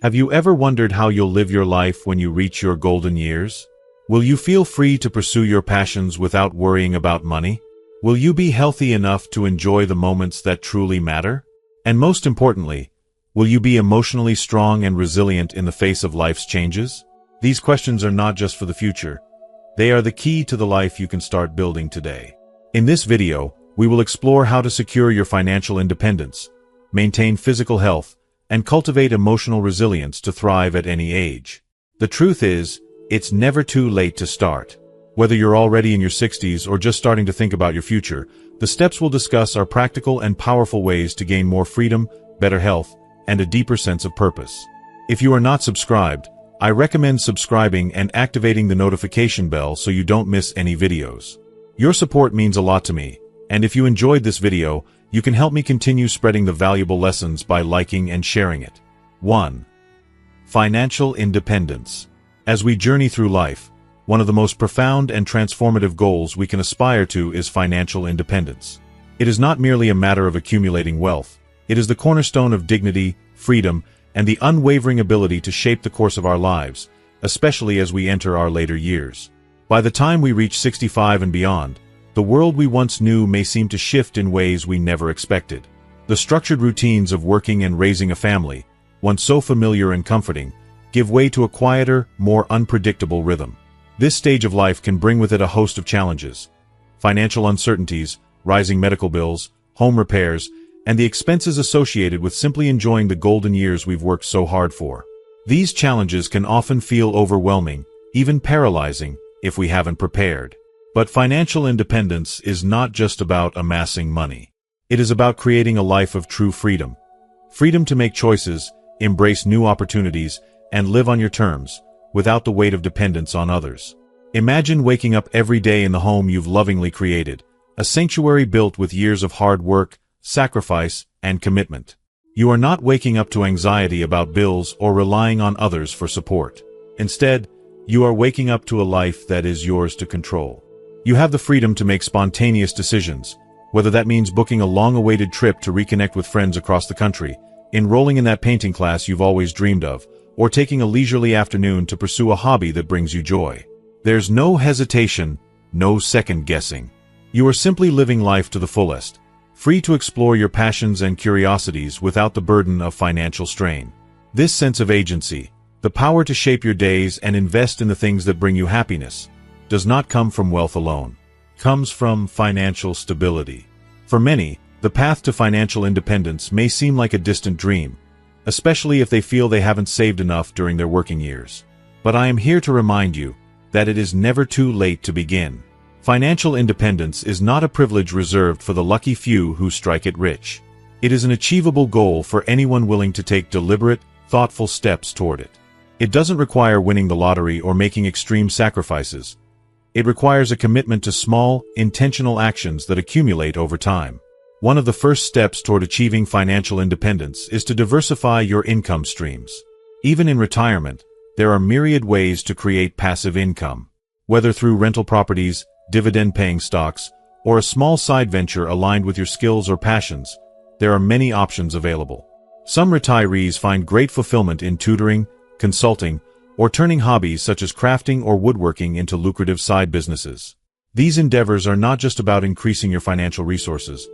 Have you ever wondered how you'll live your life when you reach your golden years? Will you feel free to pursue your passions without worrying about money? Will you be healthy enough to enjoy the moments that truly matter? And most importantly, will you be emotionally strong and resilient in the face of life's changes? These questions are not just for the future. They are the key to the life you can start building today. In this video, we will explore how to secure your financial independence, maintain physical health, and cultivate emotional resilience to thrive at any age. The truth is, it's never too late to start. Whether you're already in your 60s or just starting to think about your future, the steps we'll discuss are practical and powerful ways to gain more freedom, better health, and a deeper sense of purpose. If you are not subscribed, I recommend subscribing and activating the notification bell so you don't miss any videos. Your support means a lot to me, and if you enjoyed this video, you can help me continue spreading the valuable lessons by liking and sharing it. 1. Financial independence. As we journey through life, one of the most profound and transformative goals we can aspire to is financial independence. It is not merely a matter of accumulating wealth. It is the cornerstone of dignity, freedom, and the unwavering ability to shape the course of our lives, especially as we enter our later years. By the time we reach 65 and beyond, the world we once knew may seem to shift in ways we never expected. The structured routines of working and raising a family, once so familiar and comforting, give way to a quieter, more unpredictable rhythm. This stage of life can bring with it a host of challenges: financial uncertainties, rising medical bills, home repairs, and the expenses associated with simply enjoying the golden years we've worked so hard for. These challenges can often feel overwhelming, even paralyzing, if we haven't prepared. But financial independence is not just about amassing money. It is about creating a life of true freedom. Freedom to make choices, embrace new opportunities, and live on your terms, without the weight of dependence on others. Imagine waking up every day in the home you've lovingly created, a sanctuary built with years of hard work, sacrifice, and commitment. You are not waking up to anxiety about bills or relying on others for support. Instead, you are waking up to a life that is yours to control. You have the freedom to make spontaneous decisions, whether that means booking a long-awaited trip to reconnect with friends across the country, enrolling in that painting class you've always dreamed of, or taking a leisurely afternoon to pursue a hobby that brings you joy. There's no hesitation, no second-guessing. You are simply living life to the fullest, free to explore your passions and curiosities without the burden of financial strain. This sense of agency, the power to shape your days and invest in the things that bring you happiness, does not come from wealth alone. It comes from financial stability. For many, the path to financial independence may seem like a distant dream, especially if they feel they haven't saved enough during their working years. But I am here to remind you that it is never too late to begin. Financial independence is not a privilege reserved for the lucky few who strike it rich. It is an achievable goal for anyone willing to take deliberate, thoughtful steps toward it. It doesn't require winning the lottery or making extreme sacrifices. It requires a commitment to small, intentional actions that accumulate over time. One of the first steps toward achieving financial independence is to diversify your income streams. Even in retirement, there are myriad ways to create passive income. Whether through rental properties, dividend-paying stocks, or a small side venture aligned with your skills or passions, there are many options available. Some retirees find great fulfillment in tutoring, consulting, or turning hobbies such as crafting or woodworking into lucrative side businesses. These endeavors are not just about increasing your financial resources.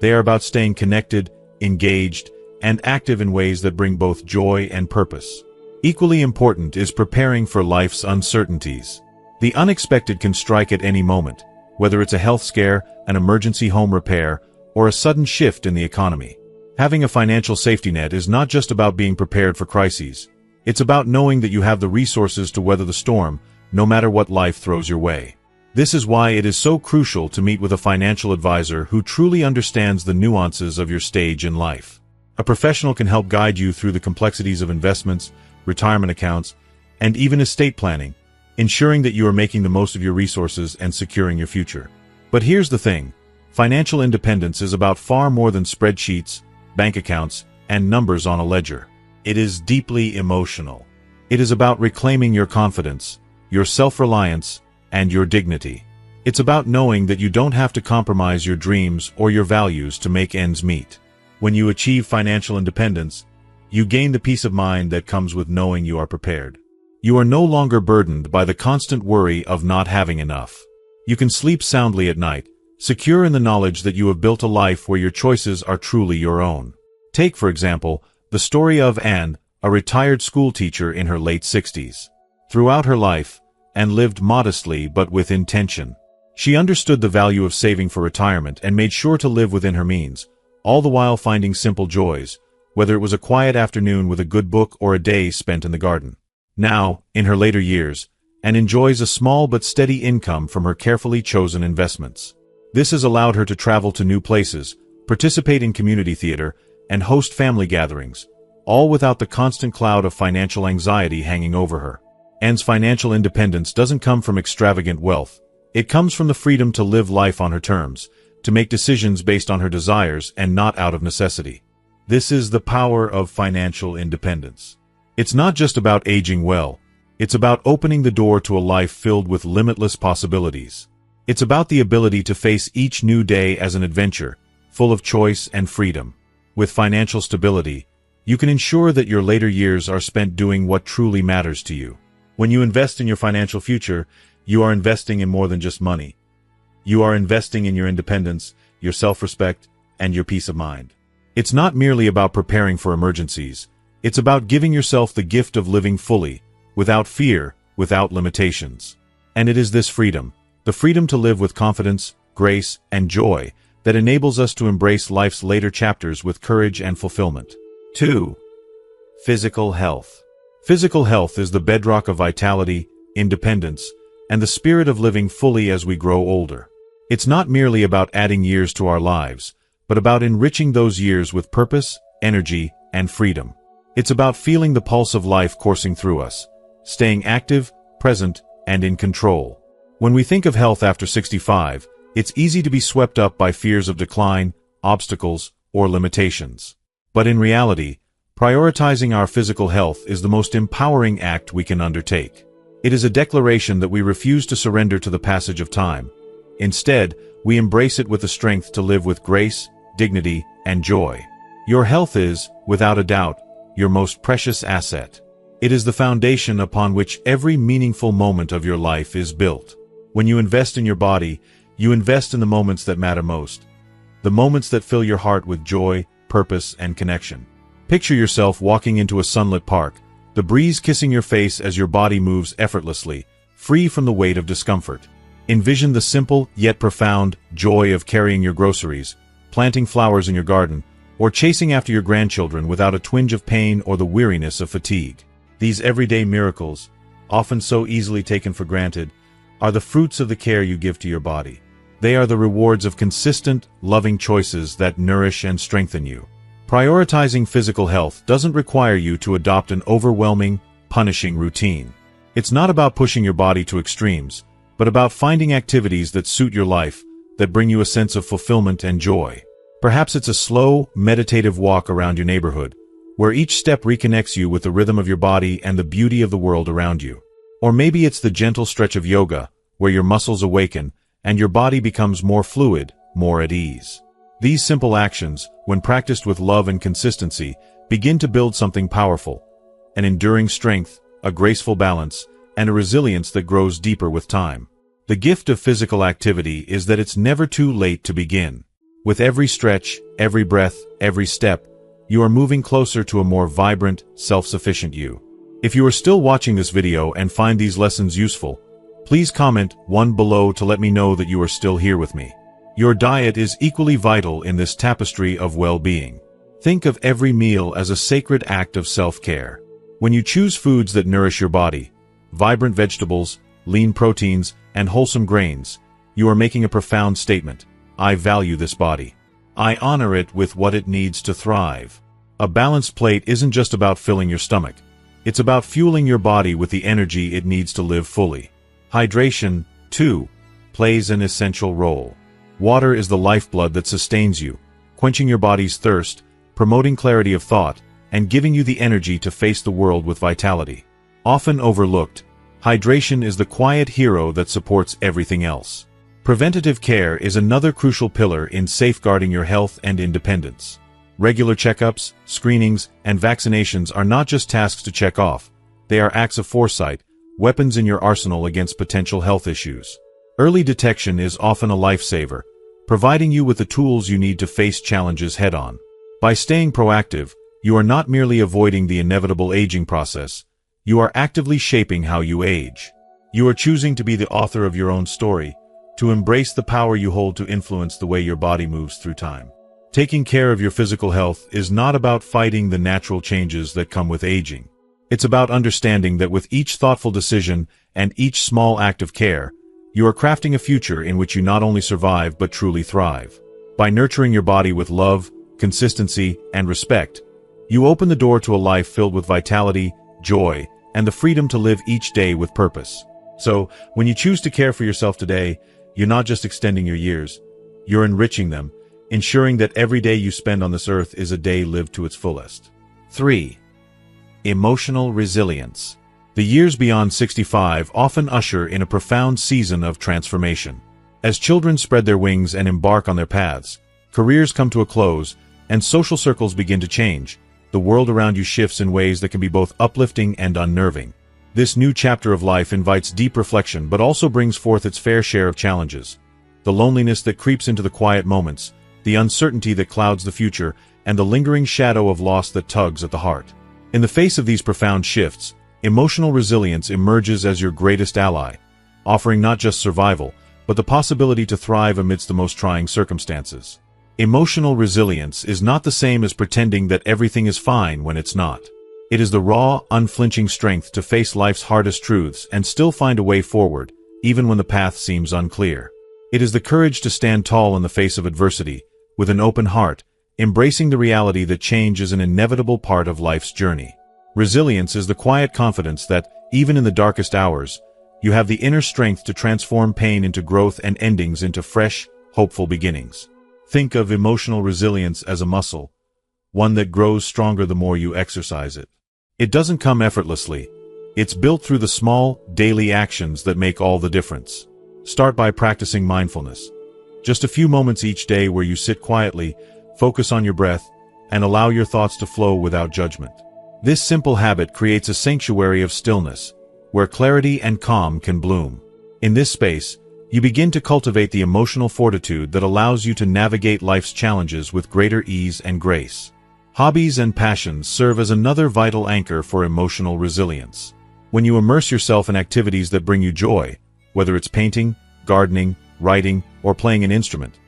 They are about staying connected, engaged, and active in ways that bring both joy and purpose. Equally important is preparing for life's uncertainties. The unexpected can strike at any moment, whether it's a health scare, an emergency home repair, or a sudden shift in the economy. Having a financial safety net is not just about being prepared for crises. It's about knowing that you have the resources to weather the storm, no matter what life throws your way. This is why it is so crucial to meet with a financial advisor who truly understands the nuances of your stage in life. A professional can help guide you through the complexities of investments, retirement accounts, and even estate planning, ensuring that you are making the most of your resources and securing your future. But here's the thing: financial independence is about far more than spreadsheets, bank accounts, and numbers on a ledger. It is deeply emotional. It is about reclaiming your confidence, your self-reliance, and your dignity. It's about knowing that you don't have to compromise your dreams or your values to make ends meet. When you achieve financial independence, You gain the peace of mind that comes with knowing you are prepared. You are no longer burdened by the constant worry of not having enough. You can sleep soundly at night, secure in the knowledge that you have built a life where your choices are truly your own. Take, for example, the story of Anne, a retired school teacher in her late 60s. Throughout her life, Anne lived modestly but with intention. She understood the value of saving for retirement and made sure to live within her means, all the while finding simple joys, whether it was a quiet afternoon with a good book or a day spent in the garden. Now, in her later years, Anne enjoys a small but steady income from her carefully chosen investments. This has allowed her to travel to new places, participate in community theater, and host family gatherings, all without the constant cloud of financial anxiety hanging over her. Anne's financial independence doesn't come from extravagant wealth. It comes from the freedom to live life on her terms, to make decisions based on her desires and not out of necessity. This is the power of financial independence. It's not just about aging well. It's about opening the door to a life filled with limitless possibilities. It's about the ability to face each new day as an adventure, full of choice and freedom. With financial stability, you can ensure that your later years are spent doing what truly matters to you. When you invest in your financial future, you are investing in more than just money. You are investing in your independence, your self-respect, and your peace of mind. It's not merely about preparing for emergencies. It's about giving yourself the gift of living fully, without fear, without limitations. And it is this freedom, the freedom to live with confidence, grace, and joy, that enables us to embrace life's later chapters with courage and fulfillment. 2. Physical health. Physical health is the bedrock of vitality, independence, and the spirit of living fully as we grow older. It's not merely about adding years to our lives, but about enriching those years with purpose, energy, and freedom. It's about feeling the pulse of life coursing through us, staying active, present, and in control. When we think of health after 65, it's easy to be swept up by fears of decline, obstacles, or limitations. But in reality, prioritizing our physical health is the most empowering act we can undertake. It is a declaration that we refuse to surrender to the passage of time. Instead, we embrace it with the strength to live with grace, dignity, and joy. Your health is, without a doubt, your most precious asset. It is the foundation upon which every meaningful moment of your life is built. When you invest in your body, you invest in the moments that matter most. The moments that fill your heart with joy, purpose, and connection. Picture yourself walking into a sunlit park, the breeze kissing your face as your body moves effortlessly, free from the weight of discomfort. Envision the simple, yet profound, joy of carrying your groceries, planting flowers in your garden, or chasing after your grandchildren without a twinge of pain or the weariness of fatigue. These everyday miracles, often so easily taken for granted, are the fruits of the care you give to your body. They are the rewards of consistent, loving choices that nourish and strengthen you. Prioritizing physical health doesn't require you to adopt an overwhelming, punishing routine. It's not about pushing your body to extremes, but about finding activities that suit your life, that bring you a sense of fulfillment and joy. Perhaps it's a slow, meditative walk around your neighborhood, where each step reconnects you with the rhythm of your body and the beauty of the world around you. Or maybe it's the gentle stretch of yoga, where your muscles awaken and your body becomes more fluid, more at ease. These simple actions, when practiced with love and consistency, begin to build something powerful, an enduring strength, a graceful balance, and a resilience that grows deeper with time. The gift of physical activity is that it's never too late to begin. With every stretch, every breath, every step, you are moving closer to a more vibrant, self-sufficient you. If you are still watching this video and find these lessons useful, please comment 1 below to let me know that you are still here with me. Your diet is equally vital in this tapestry of well-being. Think of every meal as a sacred act of self-care. When you choose foods that nourish your body, vibrant vegetables, lean proteins, and wholesome grains, you are making a profound statement. I value this body. I honor it with what it needs to thrive. A balanced plate isn't just about filling your stomach. It's about fueling your body with the energy it needs to live fully. Hydration, too, plays an essential role. Water is the lifeblood that sustains you, quenching your body's thirst, promoting clarity of thought, and giving you the energy to face the world with vitality. Often overlooked, hydration is the quiet hero that supports everything else. Preventative care is another crucial pillar in safeguarding your health and independence. Regular checkups, screenings, and vaccinations are not just tasks to check off. They are acts of foresight, weapons in your arsenal against potential health issues. Early detection is often a lifesaver, providing you with the tools you need to face challenges head-on. By staying proactive, you are not merely avoiding the inevitable aging process, you are actively shaping how you age. You are choosing to be the author of your own story, to embrace the power you hold to influence the way your body moves through time. Taking care of your physical health is not about fighting the natural changes that come with aging. It's about understanding that with each thoughtful decision and each small act of care, you are crafting a future in which you not only survive but truly thrive. By nurturing your body with love, consistency, and respect, you open the door to a life filled with vitality, joy, and the freedom to live each day with purpose. So, when you choose to care for yourself today, you're not just extending your years, you're enriching them, ensuring that every day you spend on this earth is a day lived to its fullest. 3. Emotional resilience. The years beyond 65 often usher in a profound season of transformation. As children spread their wings and embark on their paths, careers come to a close, and social circles begin to change, the world around you shifts in ways that can be both uplifting and unnerving. This new chapter of life invites deep reflection but also brings forth its fair share of challenges. The loneliness that creeps into the quiet moments, the uncertainty that clouds the future, and the lingering shadow of loss that tugs at the heart. In the face of these profound shifts, emotional resilience emerges as your greatest ally, offering not just survival, but the possibility to thrive amidst the most trying circumstances. Emotional resilience is not the same as pretending that everything is fine when it's not. It is the raw, unflinching strength to face life's hardest truths and still find a way forward, even when the path seems unclear. It is the courage to stand tall in the face of adversity, with an open heart, embracing the reality that change is an inevitable part of life's journey. Resilience is the quiet confidence that, even in the darkest hours, you have the inner strength to transform pain into growth and endings into fresh, hopeful beginnings. Think of emotional resilience as a muscle, one that grows stronger the more you exercise it. It doesn't come effortlessly. It's built through the small, daily actions that make all the difference. Start by practicing mindfulness. Just a few moments each day where you sit quietly, focus on your breath, and allow your thoughts to flow without judgment. This simple habit creates a sanctuary of stillness, where clarity and calm can bloom. In this space, you begin to cultivate the emotional fortitude that allows you to navigate life's challenges with greater ease and grace. Hobbies and passions serve as another vital anchor for emotional resilience. When you immerse yourself in activities that bring you joy, whether it's painting, gardening, writing, or playing an instrument,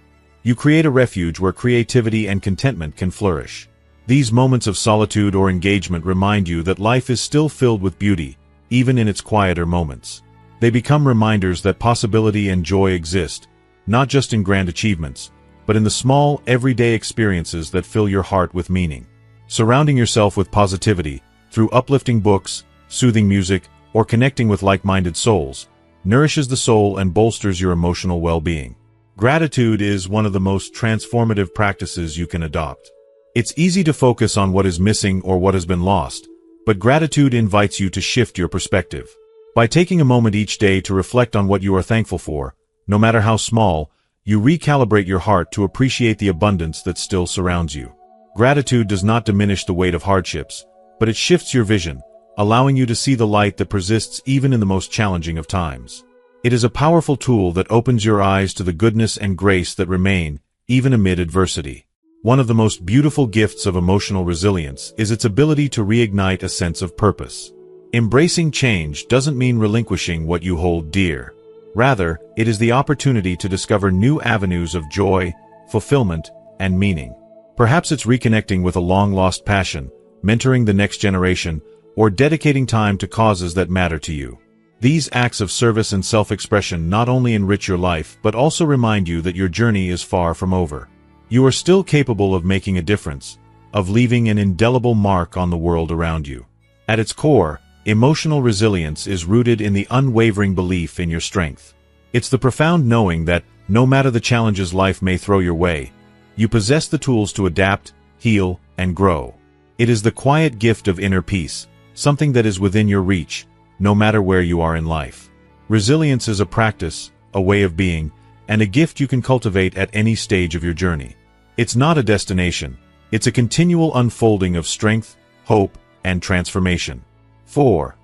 you create a refuge where creativity and contentment can flourish. These moments of solitude or engagement remind you that life is still filled with beauty, even in its quieter moments. They become reminders that possibility and joy exist, not just in grand achievements, but in the small, everyday experiences that fill your heart with meaning. Surrounding yourself with positivity, through uplifting books, soothing music, or connecting with like-minded souls, nourishes the soul and bolsters your emotional well-being. Gratitude is one of the most transformative practices you can adopt. It's easy to focus on what is missing or what has been lost, but gratitude invites you to shift your perspective. By taking a moment each day to reflect on what you are thankful for, no matter how small, you recalibrate your heart to appreciate the abundance that still surrounds you. Gratitude does not diminish the weight of hardships, but it shifts your vision, allowing you to see the light that persists even in the most challenging of times. It is a powerful tool that opens your eyes to the goodness and grace that remain, even amid adversity. One of the most beautiful gifts of emotional resilience is its ability to reignite a sense of purpose. Embracing change doesn't mean relinquishing what you hold dear. Rather, it is the opportunity to discover new avenues of joy, fulfillment, and meaning. Perhaps it's reconnecting with a long-lost passion, mentoring the next generation, or dedicating time to causes that matter to you. These acts of service and self-expression not only enrich your life but also remind you that your journey is far from over. You are still capable of making a difference, of leaving an indelible mark on the world around you. At its core, emotional resilience is rooted in the unwavering belief in your strength. It's the profound knowing that, no matter the challenges life may throw your way, you possess the tools to adapt, heal, and grow. It is the quiet gift of inner peace, something that is within your reach, no matter where you are in life. Resilience is a practice, a way of being, and a gift you can cultivate at any stage of your journey. It's not a destination, It's a continual unfolding of strength, hope, and transformation. 4.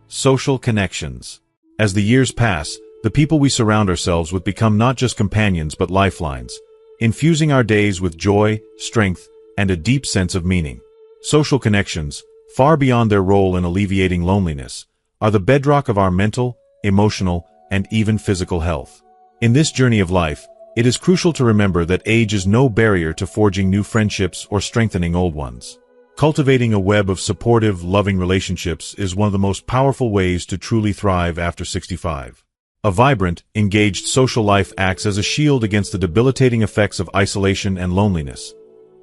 Social connections. As the years pass, the people we surround ourselves with become not just companions but lifelines, infusing our days with joy, strength, and a deep sense of meaning. Social connections, far beyond their role in alleviating loneliness, are the bedrock of our mental, emotional, and even physical health. In this journey of life, it is crucial to remember that age is no barrier to forging new friendships or strengthening old ones. Cultivating a web of supportive, loving relationships is one of the most powerful ways to truly thrive after 65. A vibrant, engaged social life acts as a shield against the debilitating effects of isolation and loneliness,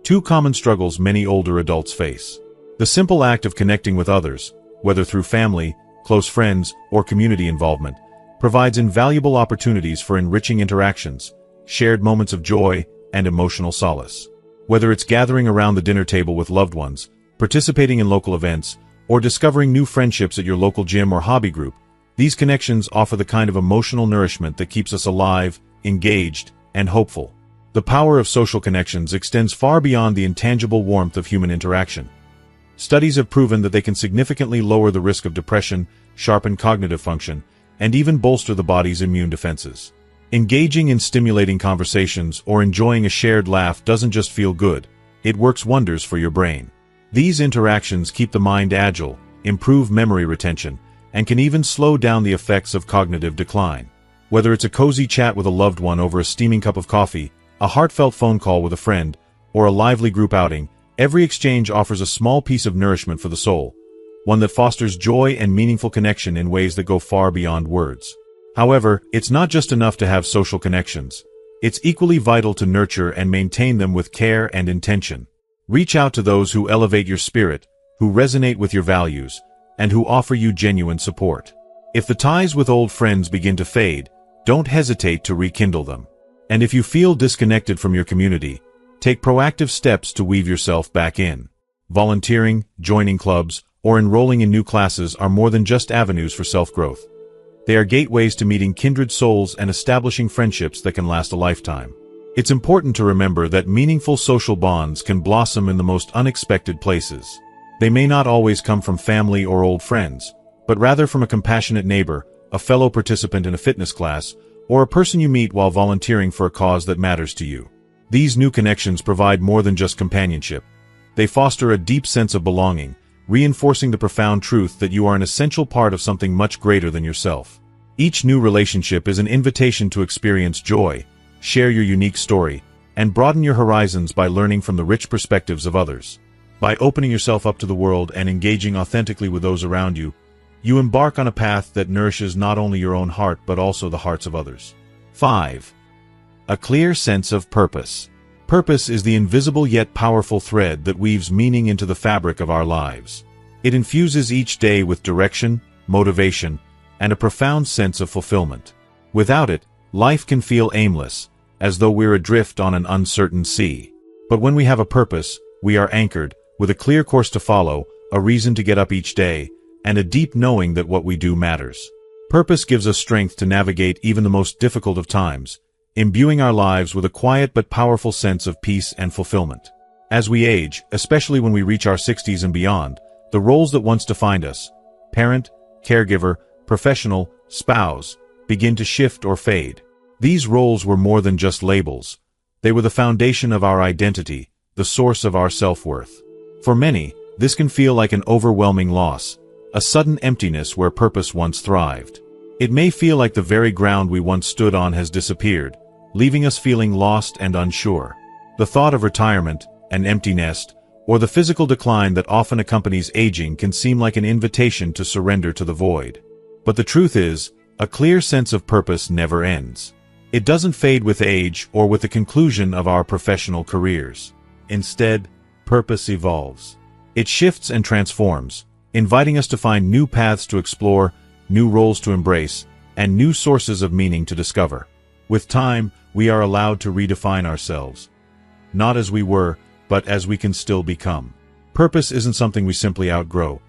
two common struggles many older adults face. The simple act of connecting with others, whether through family, close friends, or community involvement, provides invaluable opportunities for enriching interactions, shared moments of joy, and emotional solace. Whether it's gathering around the dinner table with loved ones, participating in local events, or discovering new friendships at your local gym or hobby group, these connections offer the kind of emotional nourishment that keeps us alive, engaged, and hopeful. The power of social connections extends far beyond the intangible warmth of human interaction. Studies have proven that they can significantly lower the risk of depression, sharpen cognitive function, and even bolster the body's immune defenses. Engaging in stimulating conversations or enjoying a shared laugh doesn't just feel good, it works wonders for your brain. These interactions keep the mind agile, improve memory retention, and can even slow down the effects of cognitive decline. Whether it's a cozy chat with a loved one over a steaming cup of coffee, a heartfelt phone call with a friend, or a lively group outing, every exchange offers a small piece of nourishment for the soul, one that fosters joy and meaningful connection in ways that go far beyond words. However, it's not just enough to have social connections. It's equally vital to nurture and maintain them with care and intention. Reach out to those who elevate your spirit, who resonate with your values, and who offer you genuine support. If the ties with old friends begin to fade, don't hesitate to rekindle them. And if you feel disconnected from your community, take proactive steps to weave yourself back in. Volunteering, joining clubs, or enrolling in new classes are more than just avenues for self-growth. They are gateways to meeting kindred souls and establishing friendships that can last a lifetime. It's important to remember that meaningful social bonds can blossom in the most unexpected places. They may not always come from family or old friends, but rather from a compassionate neighbor, a fellow participant in a fitness class, or a person you meet while volunteering for a cause that matters to you. These new connections provide more than just companionship. They foster a deep sense of belonging, reinforcing the profound truth that you are an essential part of something much greater than yourself. Each new relationship is an invitation to experience joy, share your unique story, and broaden your horizons by learning from the rich perspectives of others. By opening yourself up to the world and engaging authentically with those around you, you embark on a path that nourishes not only your own heart but also the hearts of others. 5. A clear sense of purpose. Purpose is the invisible yet powerful thread that weaves meaning into the fabric of our lives. It infuses each day with direction, motivation, and a profound sense of fulfillment. Without it, life can feel aimless, as though we're adrift on an uncertain sea. But when we have a purpose, we are anchored, with a clear course to follow, a reason to get up each day, and a deep knowing that what we do matters. Purpose gives us strength to navigate even the most difficult of times, imbuing our lives with a quiet but powerful sense of peace and fulfillment. As we age, especially when we reach our 60s and beyond, the roles that once defined us, parent, caregiver, professional, spouse, begin to shift or fade. These roles were more than just labels. They were the foundation of our identity, the source of our self-worth. For many, this can feel like an overwhelming loss, a sudden emptiness where purpose once thrived. It may feel like the very ground we once stood on has disappeared, leaving us feeling lost and unsure. The thought of retirement, an empty nest, or the physical decline that often accompanies aging can seem like an invitation to surrender to the void. But the truth is, a clear sense of purpose never ends. It doesn't fade with age or with the conclusion of our professional careers. Instead, purpose evolves. It shifts and transforms, inviting us to find new paths to explore, new roles to embrace, and new sources of meaning to discover. With time, we are allowed to redefine ourselves. Not as we were, but as we can still become. Purpose isn't something we simply outgrow.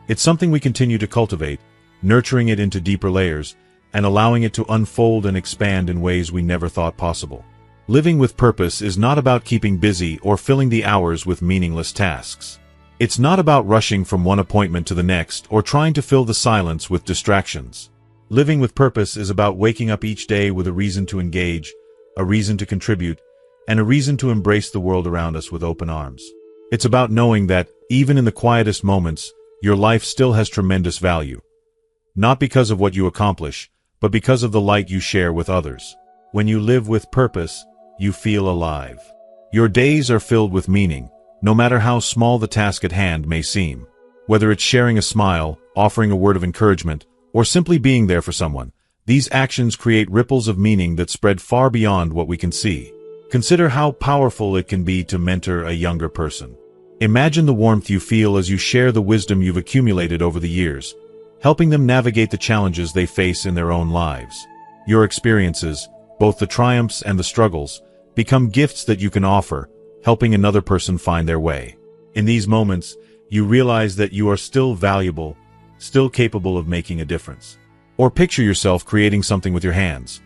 It's something we continue to cultivate, nurturing it into deeper layers, and allowing it to unfold and expand in ways we never thought possible. Living with purpose is not about keeping busy or filling the hours with meaningless tasks. It's not about rushing from one appointment to the next or trying to fill the silence with distractions. Living with purpose is about waking up each day with a reason to engage, a reason to contribute, and a reason to embrace the world around us with open arms. It's about knowing that, even in the quietest moments, your life still has tremendous value. Not because of what you accomplish, but because of the light you share with others. When you live with purpose, you feel alive. Your days are filled with meaning, no matter how small the task at hand may seem. Whether it's sharing a smile, offering a word of encouragement, or simply being there for someone, these actions create ripples of meaning that spread far beyond what we can see. Consider how powerful it can be to mentor a younger person. Imagine the warmth you feel as you share the wisdom you've accumulated over the years, helping them navigate the challenges they face in their own lives. Your experiences, both the triumphs and the struggles, become gifts that you can offer, helping another person find their way. In these moments, you realize that you are still valuable, still capable of making a difference. Or picture yourself creating something with your hands.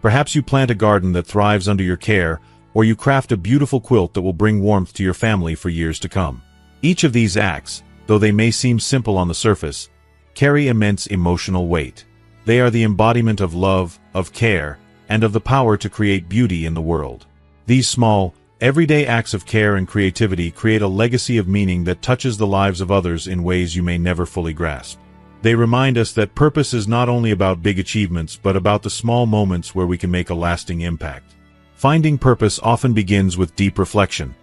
Perhaps you plant a garden that thrives under your care, or you craft a beautiful quilt that will bring warmth to your family for years to come. Each of these acts, though they may seem simple on the surface, carry immense emotional weight. They are the embodiment of love, of care, and of the power to create beauty in the world. These small, everyday acts of care and creativity create a legacy of meaning that touches the lives of others in ways you may never fully grasp. They remind us that purpose is not only about big achievements but about the small moments where we can make a lasting impact. Finding purpose often begins with deep reflection,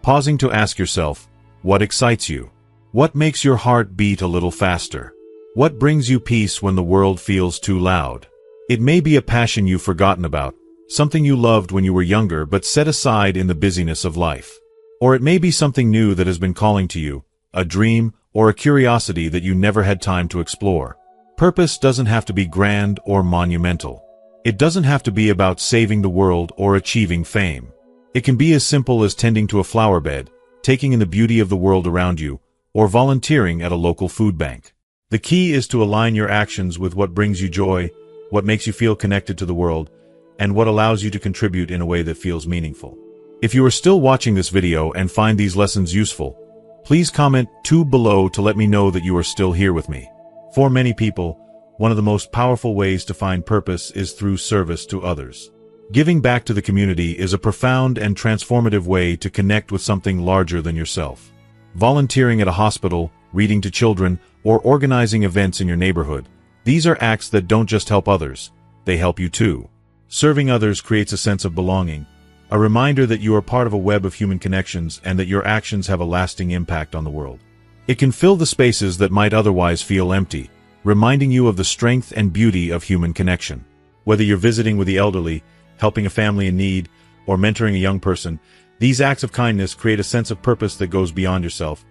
pausing to ask yourself, what excites you? What makes your heart beat a little faster? What brings you peace when the world feels too loud? It may be a passion you've forgotten about, something you loved when you were younger but set aside in the busyness of life. Or it may be something new that has been calling to you, a dream or a curiosity that you never had time to explore. Purpose doesn't have to be grand or monumental. It doesn't have to be about saving the world or achieving fame. It can be as simple as tending to a flower bed, taking in the beauty of the world around you, or volunteering at a local food bank. The key is to align your actions with what brings you joy, what makes you feel connected to the world, and what allows you to contribute in a way that feels meaningful. If you are still watching this video and find these lessons useful, please comment 2 below to let me know that you are still here with me. For many people, one of the most powerful ways to find purpose is through service to others. Giving back to the community is a profound and transformative way to connect with something larger than yourself. Volunteering at a hospital, reading to children, or organizing events in your neighborhood, these are acts that don't just help others, they help you too. Serving others creates a sense of belonging, a reminder that you are part of a web of human connections and that your actions have a lasting impact on the world. It can fill the spaces that might otherwise feel empty, reminding you of the strength and beauty of human connection. Whether you're visiting with the elderly, helping a family in need, or mentoring a young person, these acts of kindness create a sense of purpose that goes beyond yourself,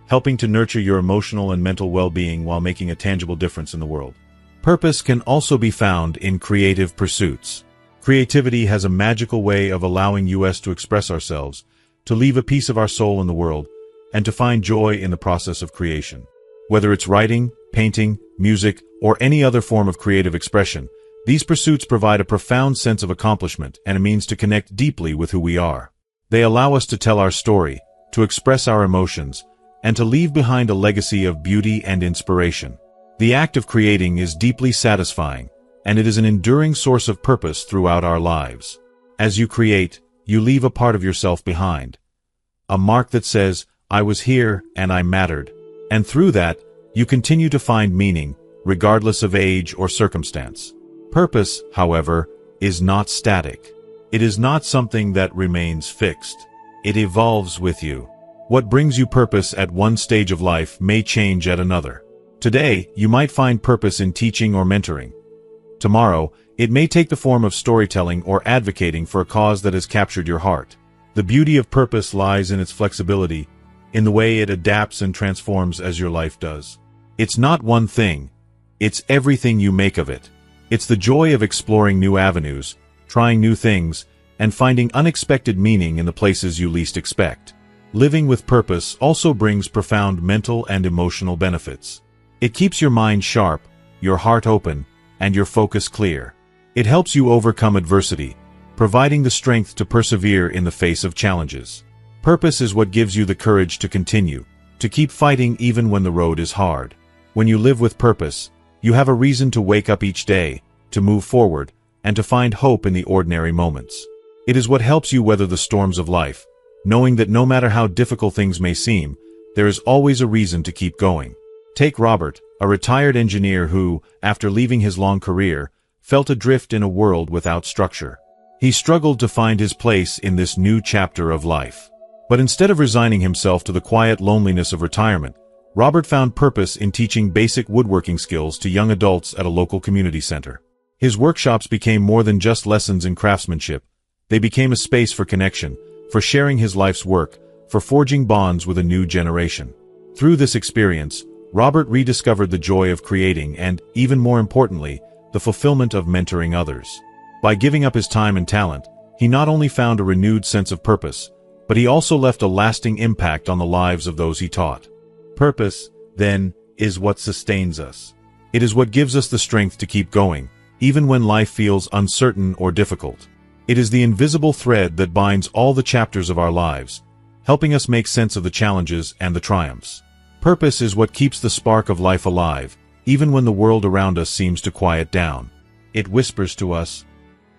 helping to nurture your emotional and mental well-being while making a tangible difference in the world. Purpose can also be found in creative pursuits. Creativity has a magical way of allowing us to express ourselves, to leave a piece of our soul in the world, and to find joy in the process of creation. Whether it's writing, painting, music, or any other form of creative expression, these pursuits provide a profound sense of accomplishment and a means to connect deeply with who we are. They allow us to tell our story, to express our emotions, and to leave behind a legacy of beauty and inspiration. The act of creating is deeply satisfying, and it is an enduring source of purpose throughout our lives. As you create, you leave a part of yourself behind. A mark that says, I was here and I mattered. And through that, you continue to find meaning, regardless of age or circumstance. Purpose, however, is not static. It is not something that remains fixed. It evolves with you. What brings you purpose at one stage of life may change at another. Today, you might find purpose in teaching or mentoring. Tomorrow, it may take the form of storytelling or advocating for a cause that has captured your heart. The beauty of purpose lies in its flexibility, in the way it adapts and transforms as your life does. It's not one thing, it's everything you make of it. It's the joy of exploring new avenues, trying new things, and finding unexpected meaning in the places you least expect. Living with purpose also brings profound mental and emotional benefits. It keeps your mind sharp, your heart open, and your focus clear. It helps you overcome adversity, providing the strength to persevere in the face of challenges. Purpose is what gives you the courage to continue, to keep fighting even when the road is hard. When you live with purpose, you have a reason to wake up each day, to move forward, and to find hope in the ordinary moments. It is what helps you weather the storms of life, knowing that no matter how difficult things may seem, there is always a reason to keep going. Take Robert, a retired engineer who, after leaving his long career, felt adrift in a world without structure. He struggled to find his place in this new chapter of life. But instead of resigning himself to the quiet loneliness of retirement, Robert found purpose in teaching basic woodworking skills to young adults at a local community center. His workshops became more than just lessons in craftsmanship. They became a space for connection, for sharing his life's work, for forging bonds with a new generation. Through this experience, Robert rediscovered the joy of creating and, even more importantly, the fulfillment of mentoring others. By giving up his time and talent, he not only found a renewed sense of purpose, but he also left a lasting impact on the lives of those he taught. Purpose, then, is what sustains us. It is what gives us the strength to keep going, even when life feels uncertain or difficult. It is the invisible thread that binds all the chapters of our lives, helping us make sense of the challenges and the triumphs. Purpose is what keeps the spark of life alive, even when the world around us seems to quiet down. It whispers to us,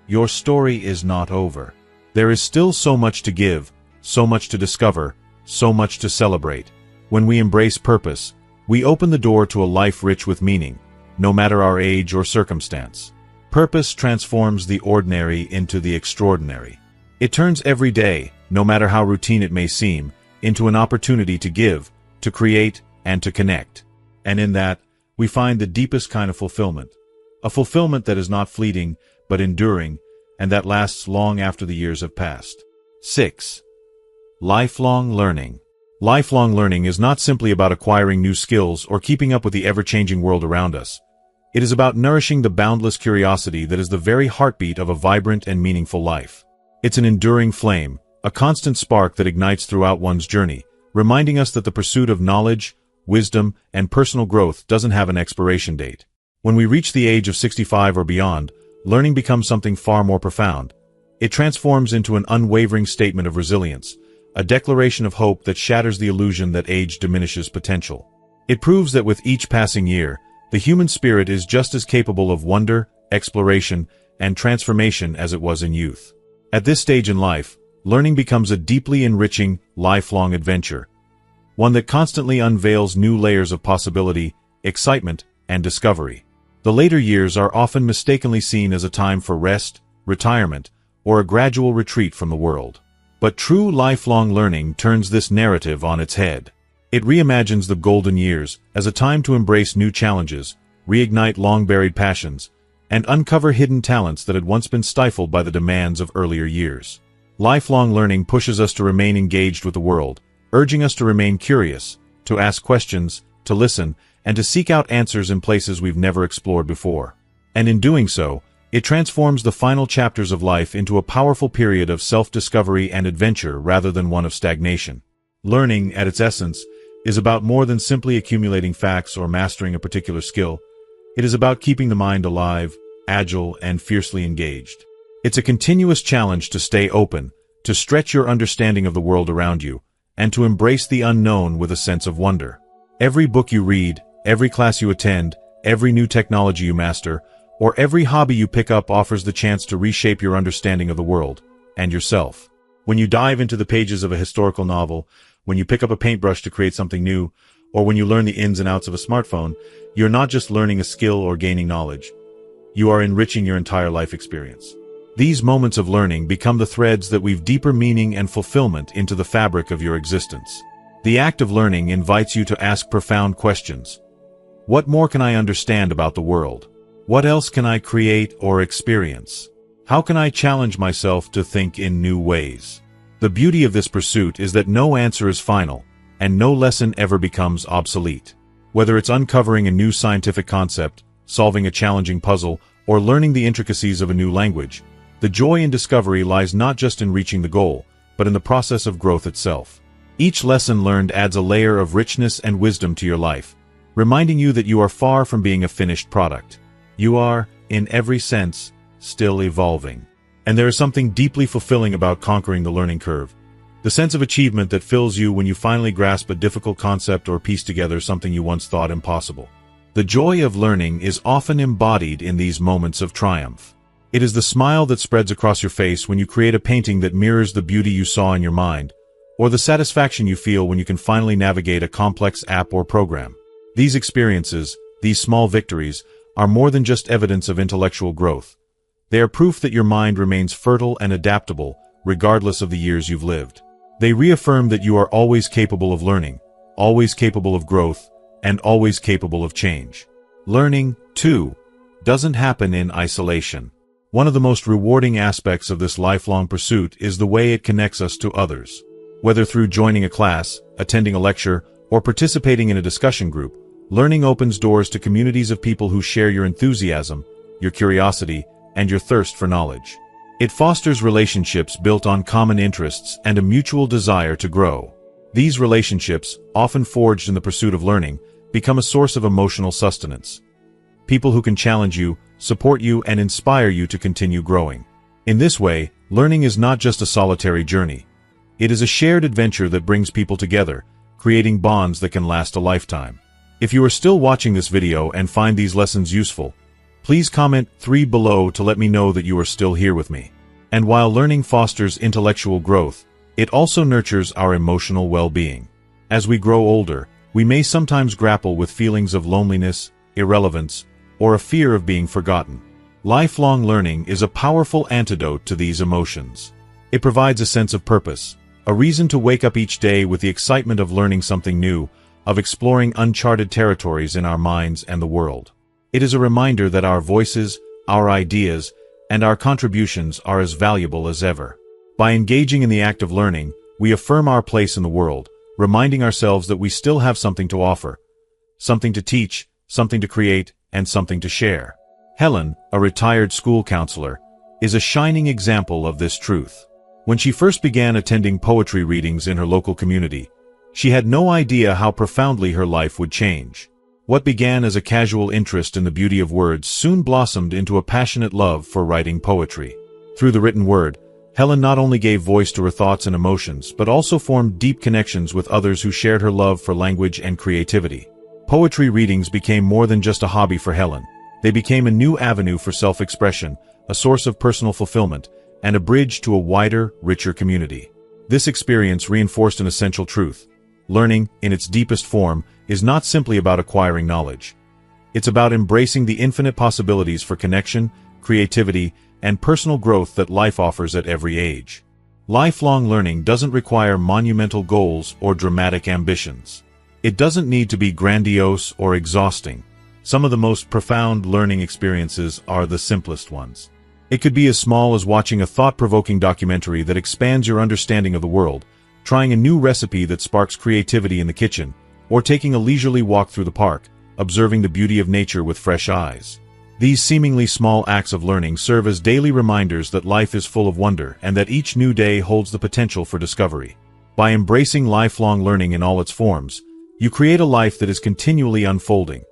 "Your story is not over. There is still so much to give, so much to discover, so much to celebrate." When we embrace purpose, we open the door to a life rich with meaning, no matter our age or circumstance. Purpose transforms the ordinary into the extraordinary. It turns every day, no matter how routine it may seem, into an opportunity to give, to create, and to connect. And in that, we find the deepest kind of fulfillment. A fulfillment that is not fleeting, but enduring, and that lasts long after the years have passed. 6. Lifelong learning. Lifelong learning is not simply about acquiring new skills or keeping up with the ever-changing world around us. It is about nourishing the boundless curiosity that is the very heartbeat of a vibrant and meaningful life. It's an enduring flame, a constant spark that ignites throughout one's journey, reminding us that the pursuit of knowledge, wisdom, and personal growth doesn't have an expiration date. When we reach the age of 65 or beyond, learning becomes something far more profound. It transforms into an unwavering statement of resilience, a declaration of hope that shatters the illusion that age diminishes potential. It proves that with each passing year, the human spirit is just as capable of wonder, exploration, and transformation as it was in youth. At this stage in life, learning becomes a deeply enriching, lifelong adventure, one that constantly unveils new layers of possibility, excitement, and discovery. The later years are often mistakenly seen as a time for rest, retirement, or a gradual retreat from the world. But true lifelong learning turns this narrative on its head. It reimagines the golden years as a time to embrace new challenges, reignite long-buried passions, and uncover hidden talents that had once been stifled by the demands of earlier years. Lifelong learning pushes us to remain engaged with the world, urging us to remain curious, to ask questions, to listen, and to seek out answers in places we've never explored before. And in doing so, it transforms the final chapters of life into a powerful period of self-discovery and adventure rather than one of stagnation. Learning, at its essence, is about more than simply accumulating facts or mastering a particular skill. It is about keeping the mind alive, agile, and fiercely engaged. It's a continuous challenge to stay open, to stretch your understanding of the world around you, and to embrace the unknown with a sense of wonder. Every book you read, every class you attend, every new technology you master, or every hobby you pick up offers the chance to reshape your understanding of the world, and yourself. When you dive into the pages of a historical novel, when you pick up a paintbrush to create something new, or when you learn the ins and outs of a smartphone, you're not just learning a skill or gaining knowledge. You are enriching your entire life experience. These moments of learning become the threads that weave deeper meaning and fulfillment into the fabric of your existence. The act of learning invites you to ask profound questions. What more can I understand about the world? What else can I create or experience? How can I challenge myself to think in new ways? The beauty of this pursuit is that no answer is final, and no lesson ever becomes obsolete. Whether it's uncovering a new scientific concept, solving a challenging puzzle, or learning the intricacies of a new language, the joy in discovery lies not just in reaching the goal, but in the process of growth itself. Each lesson learned adds a layer of richness and wisdom to your life, reminding you that you are far from being a finished product. You are, in every sense, still evolving. And there is something deeply fulfilling about conquering the learning curve. The sense of achievement that fills you when you finally grasp a difficult concept or piece together something you once thought impossible. The joy of learning is often embodied in these moments of triumph. It is the smile that spreads across your face when you create a painting that mirrors the beauty you saw in your mind, or the satisfaction you feel when you can finally navigate a complex app or program. These experiences, these small victories, are more than just evidence of intellectual growth. They are proof that your mind remains fertile and adaptable, regardless of the years you've lived. They reaffirm that you are always capable of learning, always capable of growth, and always capable of change. Learning, too, doesn't happen in isolation. One of the most rewarding aspects of this lifelong pursuit is the way it connects us to others. Whether through joining a class, attending a lecture, or participating in a discussion group, learning opens doors to communities of people who share your enthusiasm, your curiosity, and your thirst for knowledge. It fosters relationships built on common interests and a mutual desire to grow. These relationships, often forged in the pursuit of learning, become a source of emotional sustenance. People who can challenge you, support you, and inspire you to continue growing. In this way, learning is not just a solitary journey. It is a shared adventure that brings people together, creating bonds that can last a lifetime. If you are still watching this video and find these lessons useful, please comment 3 below to let me know that you are still here with me. And while learning fosters intellectual growth, it also nurtures our emotional well-being. As we grow older, we may sometimes grapple with feelings of loneliness, irrelevance, or a fear of being forgotten. Lifelong learning is a powerful antidote to these emotions. It provides a sense of purpose, a reason to wake up each day with the excitement of learning something new, of exploring uncharted territories in our minds and the world. It is a reminder that our voices, our ideas, and our contributions are as valuable as ever. By engaging in the act of learning, we affirm our place in the world, reminding ourselves that we still have something to offer, something to teach, something to create, and something to share. Helen, a retired school counselor, is a shining example of this truth. When she first began attending poetry readings in her local community, she had no idea how profoundly her life would change. What began as a casual interest in the beauty of words soon blossomed into a passionate love for writing poetry. Through the written word, Helen not only gave voice to her thoughts and emotions, but also formed deep connections with others who shared her love for language and creativity. Poetry readings became more than just a hobby for Helen. They became a new avenue for self-expression, a source of personal fulfillment, and a bridge to a wider, richer community. This experience reinforced an essential truth. Learning, in its deepest form, is not simply about acquiring knowledge. It's about embracing the infinite possibilities for connection, creativity, and personal growth that life offers at every age. Lifelong learning doesn't require monumental goals or dramatic ambitions. It doesn't need to be grandiose or exhausting. Some of the most profound learning experiences are the simplest ones. It could be as small as watching a thought-provoking documentary that expands your understanding of the world, trying a new recipe that sparks creativity in the kitchen, or taking a leisurely walk through the park, observing the beauty of nature with fresh eyes. These seemingly small acts of learning serve as daily reminders that life is full of wonder and that each new day holds the potential for discovery. By embracing lifelong learning in all its forms, you create a life that is continually unfolding,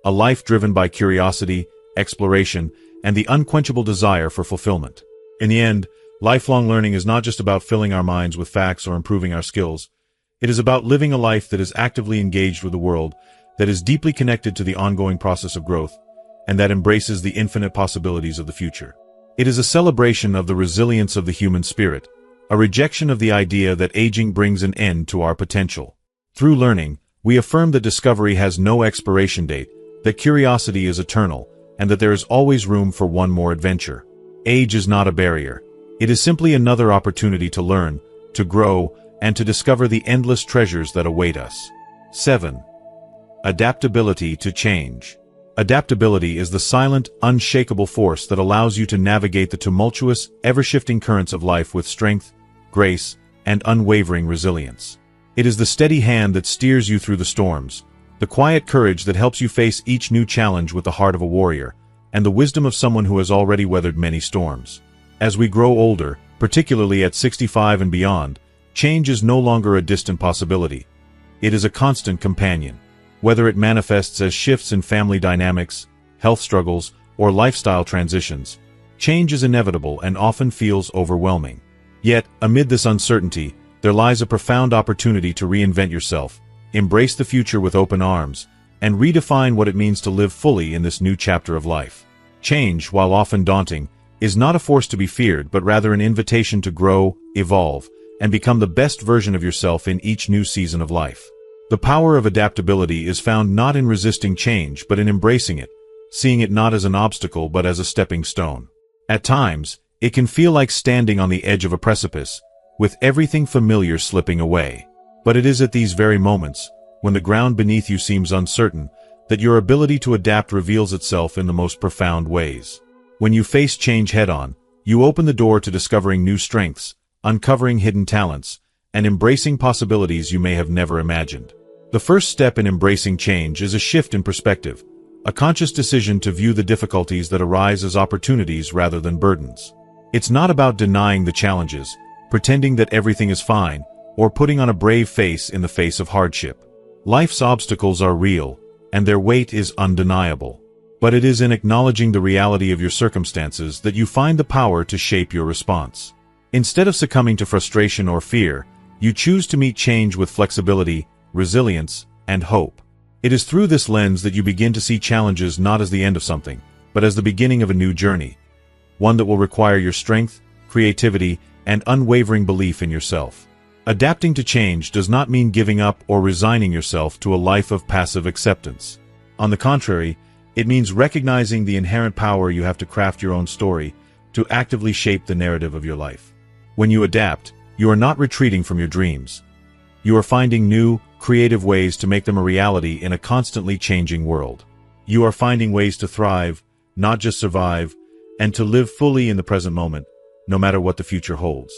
a life driven by curiosity, exploration, and the unquenchable desire for fulfillment. In the end, lifelong learning is not just about filling our minds with facts or improving our skills. It is about living a life that is actively engaged with the world, that is deeply connected to the ongoing process of growth, and that embraces the infinite possibilities of the future. It is a celebration of the resilience of the human spirit, a rejection of the idea that aging brings an end to our potential. Through learning, we affirm that discovery has no expiration date, that curiosity is eternal, and that there is always room for one more adventure. Age is not a barrier. It is simply another opportunity to learn, to grow, and to discover the endless treasures that await us. 7. Adaptability to change. Adaptability is the silent, unshakable force that allows you to navigate the tumultuous, ever-shifting currents of life with strength, grace, and unwavering resilience. It is the steady hand that steers you through the storms, the quiet courage that helps you face each new challenge with the heart of a warrior, and the wisdom of someone who has already weathered many storms. As we grow older, particularly at 65 and beyond, change is no longer a distant possibility. It is a constant companion. Whether it manifests as shifts in family dynamics, health struggles, or lifestyle transitions, Change is inevitable and often feels overwhelming. Yet, amid this uncertainty, there lies a profound opportunity to reinvent yourself, embrace the future with open arms, and redefine what it means to live fully in this new chapter of life. Change, while often daunting, is not a force to be feared but rather an invitation to grow, evolve, and become the best version of yourself in each new season of life. The power of adaptability is found not in resisting change but in embracing it, seeing it not as an obstacle but as a stepping stone. At times, it can feel like standing on the edge of a precipice, with everything familiar slipping away. But it is at these very moments, when the ground beneath you seems uncertain, that your ability to adapt reveals itself in the most profound ways. When you face change head-on, you open the door to discovering new strengths, uncovering hidden talents, and embracing possibilities you may have never imagined. The first step in embracing change is a shift in perspective, a conscious decision to view the difficulties that arise as opportunities rather than burdens. It's not about denying the challenges, pretending that everything is fine, or putting on a brave face in the face of hardship. Life's obstacles are real, and their weight is undeniable. But it is in acknowledging the reality of your circumstances that you find the power to shape your response. Instead of succumbing to frustration or fear, you choose to meet change with flexibility, resilience, and hope. It is through this lens that you begin to see challenges not as the end of something, but as the beginning of a new journey, one that will require your strength, creativity, and unwavering belief in yourself. Adapting to change does not mean giving up or resigning yourself to a life of passive acceptance. On the contrary, it means recognizing the inherent power you have to craft your own story, to actively shape the narrative of your life. When you adapt, you are not retreating from your dreams. You are finding new, creative ways to make them a reality in a constantly changing world. You are finding ways to thrive, not just survive, and to live fully in the present moment, no matter what the future holds.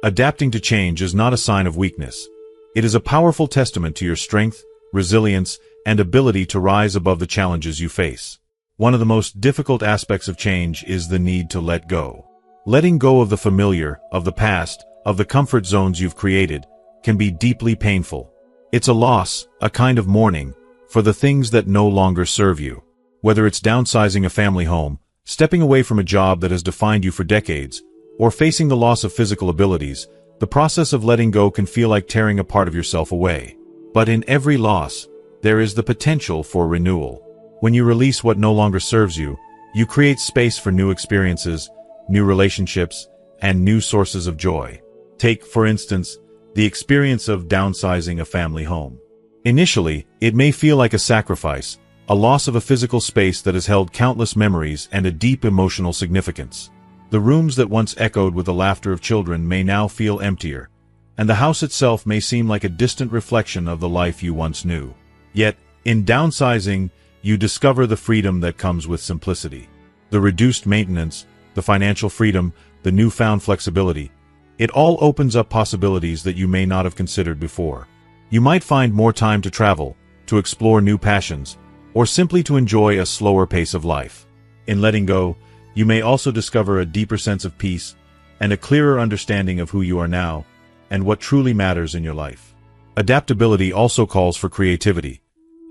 Adapting to change is not a sign of weakness. It is a powerful testament to your strength, resilience, and ability to rise above the challenges you face. One of the most difficult aspects of change is the need to let go. Letting go of the familiar, of the past, of the comfort zones you've created, can be deeply painful. It's a loss, a kind of mourning, for the things that no longer serve you. Whether it's downsizing a family home, stepping away from a job that has defined you for decades, or facing the loss of physical abilities, the process of letting go can feel like tearing a part of yourself away. But in every loss, there is the potential for renewal. When you release what no longer serves you, you create space for new experiences, new relationships, and new sources of joy. Take, for instance, the experience of downsizing a family home. Initially, it may feel like a sacrifice, a loss of a physical space that has held countless memories and a deep emotional significance. The rooms that once echoed with the laughter of children may now feel emptier, and the house itself may seem like a distant reflection of the life you once knew. Yet, in downsizing, you discover the freedom that comes with simplicity. The reduced maintenance, the financial freedom, the newfound flexibility. It all opens up possibilities that you may not have considered before. You might find more time to travel, to explore new passions, or simply to enjoy a slower pace of life. In letting go, you may also discover a deeper sense of peace and a clearer understanding of who you are now and what truly matters in your life. Adaptability also calls for creativity,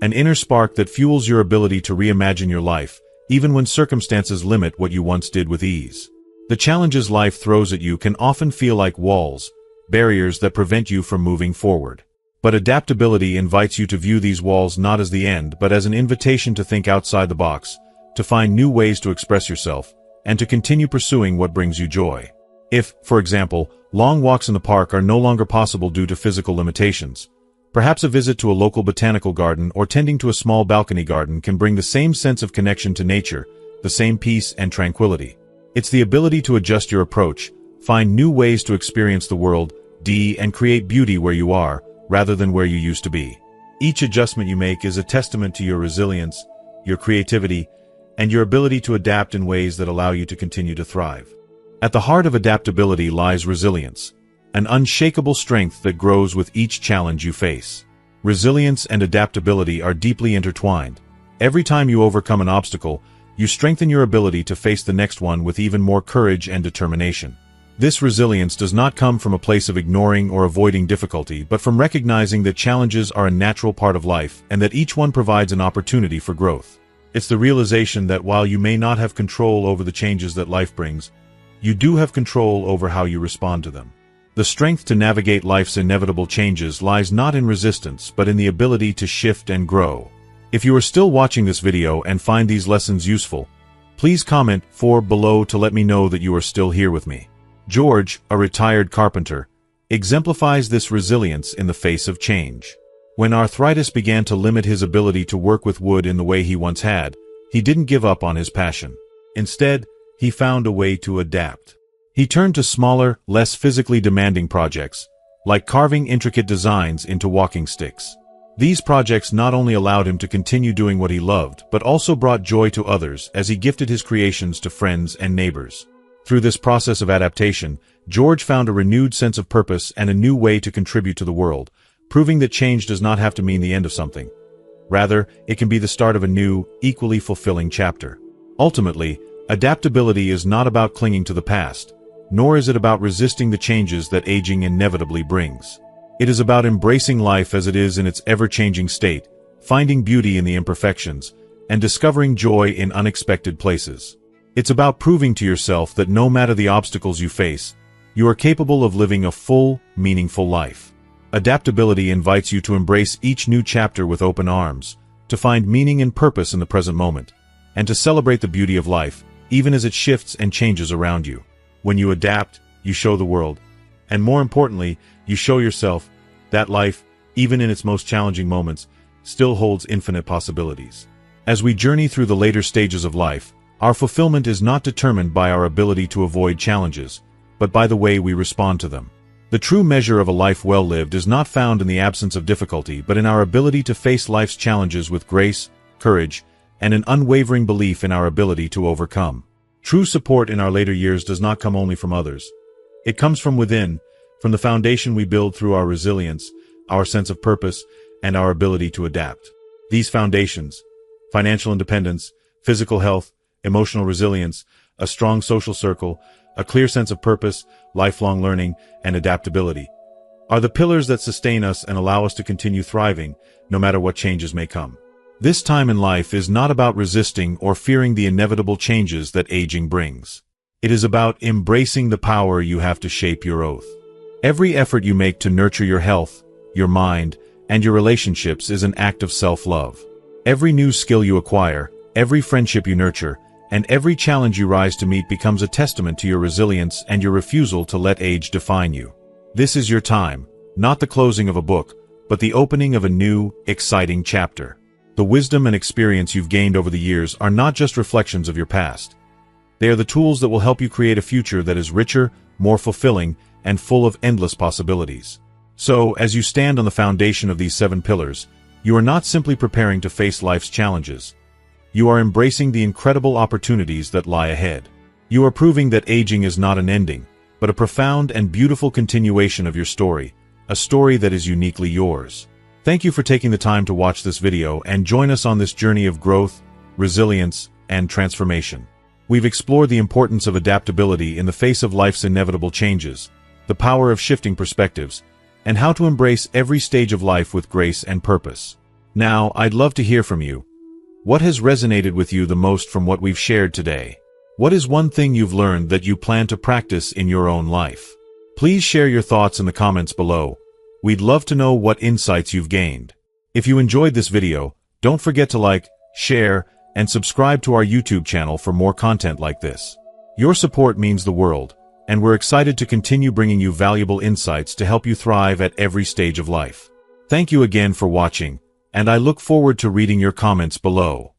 an inner spark that fuels your ability to reimagine your life, even when circumstances limit what you once did with ease. The challenges life throws at you can often feel like walls, barriers that prevent you from moving forward. But adaptability invites you to view these walls not as the end but as an invitation to think outside the box, to find new ways to express yourself, and to continue pursuing what brings you joy. If, for example, long walks in the park are no longer possible due to physical limitations, perhaps a visit to a local botanical garden or tending to a small balcony garden can bring the same sense of connection to nature, the same peace and tranquility. It's the ability to adjust your approach, find new ways to experience the world, and create beauty where you are, rather than where you used to be. Each adjustment you make is a testament to your resilience, your creativity, and your ability to adapt in ways that allow you to continue to thrive. At the heart of adaptability lies resilience, an unshakable strength that grows with each challenge you face. Resilience and adaptability are deeply intertwined. Every time you overcome an obstacle, you strengthen your ability to face the next one with even more courage and determination. This resilience does not come from a place of ignoring or avoiding difficulty, but from recognizing that challenges are a natural part of life and that each one provides an opportunity for growth. It's the realization that while you may not have control over the changes that life brings, you do have control over how you respond to them. The strength to navigate life's inevitable changes lies not in resistance, but in the ability to shift and grow. If you are still watching this video and find these lessons useful, please comment 4 below to let me know that you are still here with me. George, a retired carpenter, exemplifies this resilience in the face of change. When arthritis began to limit his ability to work with wood in the way he once had, he didn't give up on his passion. Instead, he found a way to adapt. He turned to smaller, less physically demanding projects, like carving intricate designs into walking sticks. These projects not only allowed him to continue doing what he loved, but also brought joy to others as he gifted his creations to friends and neighbors. Through this process of adaptation, George found a renewed sense of purpose and a new way to contribute to the world, proving that change does not have to mean the end of something. Rather, it can be the start of a new, equally fulfilling chapter. Ultimately, adaptability is not about clinging to the past, nor is it about resisting the changes that aging inevitably brings. It is about embracing life as it is in its ever-changing state, finding beauty in the imperfections, and discovering joy in unexpected places. It's about proving to yourself that no matter the obstacles you face, you are capable of living a full, meaningful life. Adaptability invites you to embrace each new chapter with open arms, to find meaning and purpose in the present moment, and to celebrate the beauty of life, even as it shifts and changes around you. When you adapt, you show the world, and more importantly, you show yourself, that life, even in its most challenging moments, still holds infinite possibilities. As we journey through the later stages of life, our fulfillment is not determined by our ability to avoid challenges, but by the way we respond to them. The true measure of a life well lived is not found in the absence of difficulty, but in our ability to face life's challenges with grace, courage, and an unwavering belief in our ability to overcome. True support in our later years does not come only from others. It comes from within, from the foundation we build through our resilience, our sense of purpose, and our ability to adapt. These foundations, financial independence, physical health, emotional resilience, a strong social circle, a clear sense of purpose, lifelong learning, and adaptability, are the pillars that sustain us and allow us to continue thriving, no matter what changes may come. This time in life is not about resisting or fearing the inevitable changes that aging brings. It is about embracing the power you have to shape your oath. Every effort you make to nurture your health, your mind, and your relationships is an act of self-love. Every new skill you acquire, every friendship you nurture, and every challenge you rise to meet becomes a testament to your resilience and your refusal to let age define you. This is your time, not the closing of a book, but the opening of a new, exciting chapter. The wisdom and experience you've gained over the years are not just reflections of your past. They are the tools that will help you create a future that is richer, more fulfilling, and full of endless possibilities. So, as you stand on the foundation of these 7 pillars, you are not simply preparing to face life's challenges. You are embracing the incredible opportunities that lie ahead. You are proving that aging is not an ending, but a profound and beautiful continuation of your story, a story that is uniquely yours. Thank you for taking the time to watch this video and join us on this journey of growth, resilience, and transformation. We've explored the importance of adaptability in the face of life's inevitable changes, the power of shifting perspectives, and how to embrace every stage of life with grace and purpose. Now, I'd love to hear from you. What has resonated with you the most from what we've shared today? What is one thing you've learned that you plan to practice in your own life? Please share your thoughts in the comments below. We'd love to know what insights you've gained. If you enjoyed this video, don't forget to like, share, and subscribe to our YouTube channel for more content like this. Your support means the world, and we're excited to continue bringing you valuable insights to help you thrive at every stage of life. Thank you again for watching, and I look forward to reading your comments below.